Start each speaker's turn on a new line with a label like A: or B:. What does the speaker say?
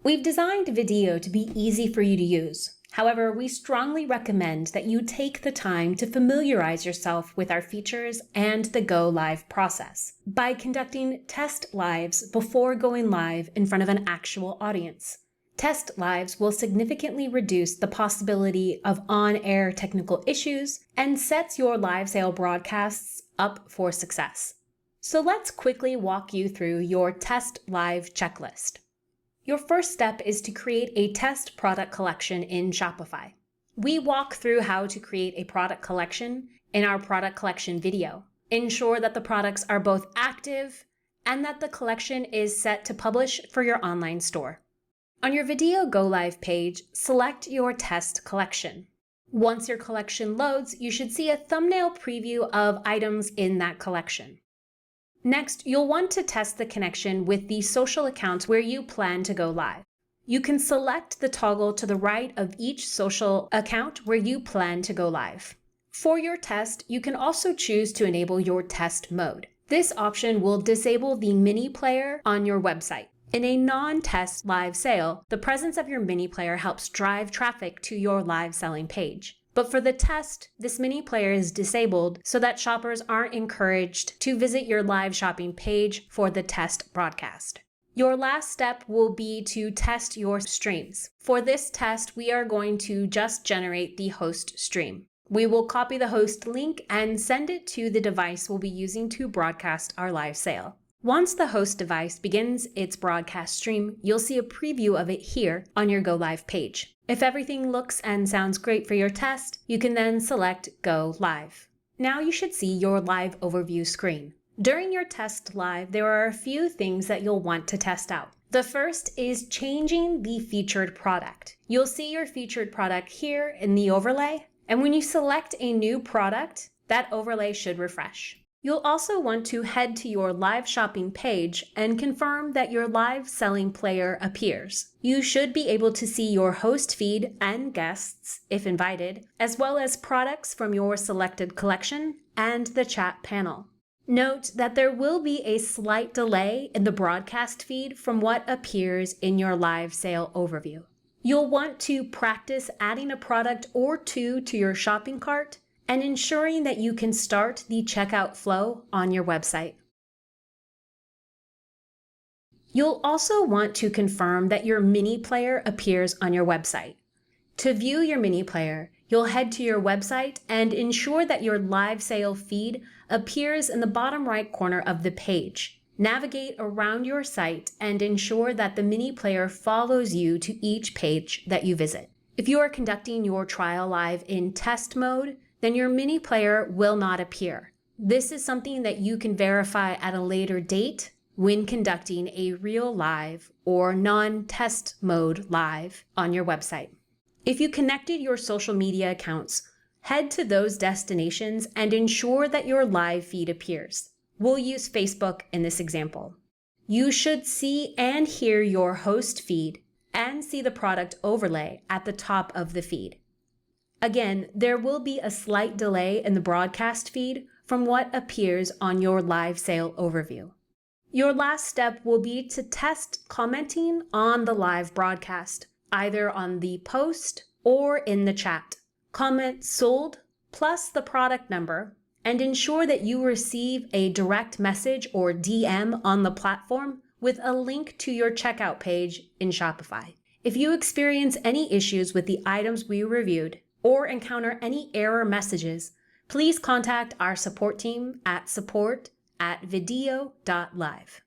A: We've designed Videeo to be easy for you to use. However, we strongly recommend that you take the time to familiarize yourself with our features and the go live process by conducting test lives before going live in front of an actual audience. Test lives will significantly reduce the possibility of on-air technical issues and sets your live sale broadcasts up for success. So let's quickly walk you through your test live checklist. Your first step is to create a test product collection in Shopify. We walk through how to create a product collection in our product collection video. Ensure that the products are both active and that the collection is set to publish for your online store. On your Videeo Go Live page, select your test collection. Once your collection loads, you should see a thumbnail preview of items in that collection. Next, you'll want to test the connection with the social accounts where you plan to go live. You can select the toggle to the right of each social account where you plan to go live. For your test, you can also choose to enable your test mode. This option will disable the mini player on your website. In a non-test live sale, the presence of your mini player helps drive traffic to your live selling page. But for the test, this mini player is disabled so that shoppers aren't encouraged to visit your live shopping page for the test broadcast. Your last step will be to test your streams. For this test, we are going to just generate the host stream. We will copy the host link and send it to the device we'll be using to broadcast our live sale. Once the host device begins its broadcast stream, you'll see a preview of it here on your Go Live page. If everything looks and sounds great for your test, you can then select Go Live. Now you should see your live overview screen. During your test live, there are a few things that you'll want to test out. The first is changing the featured product. You'll see your featured product here in the overlay, and when you select a new product, that overlay should refresh. You'll also want to head to your live shopping page and confirm that your live selling player appears. You should be able to see your host feed and guests, if invited, as well as products from your selected collection and the chat panel. Note that there will be a slight delay in the broadcast feed from what appears in your live sale overview. You'll want to practice adding a product or two to your shopping cart and ensuring that you can start the checkout flow on your website. You'll also want to confirm that your mini player appears on your website. To view your mini player, you'll head to your website and ensure that your live sale feed appears in the bottom right corner of the page. Navigate around your site and ensure that the mini player follows you to each page that you visit. If you are conducting your trial live in test mode, then your mini player will not appear. This is something that you can verify at a later date when conducting a real live or non-test mode live on your website. If you connected your social media accounts, head to those destinations and ensure that your live feed appears. We'll use Facebook in this example. You should see and hear your host feed and see the product overlay at the top of the feed. Again, there will be a slight delay in the broadcast feed from what appears on your live sale overview. Your last step will be to test commenting on the live broadcast, either on the post or in the chat. Comment sold plus the product number and ensure that you receive a direct message or DM on the platform with a link to your checkout page in Shopify. If you experience any issues with the items we reviewed, or encounter any error messages, please contact our support team at support@video.live.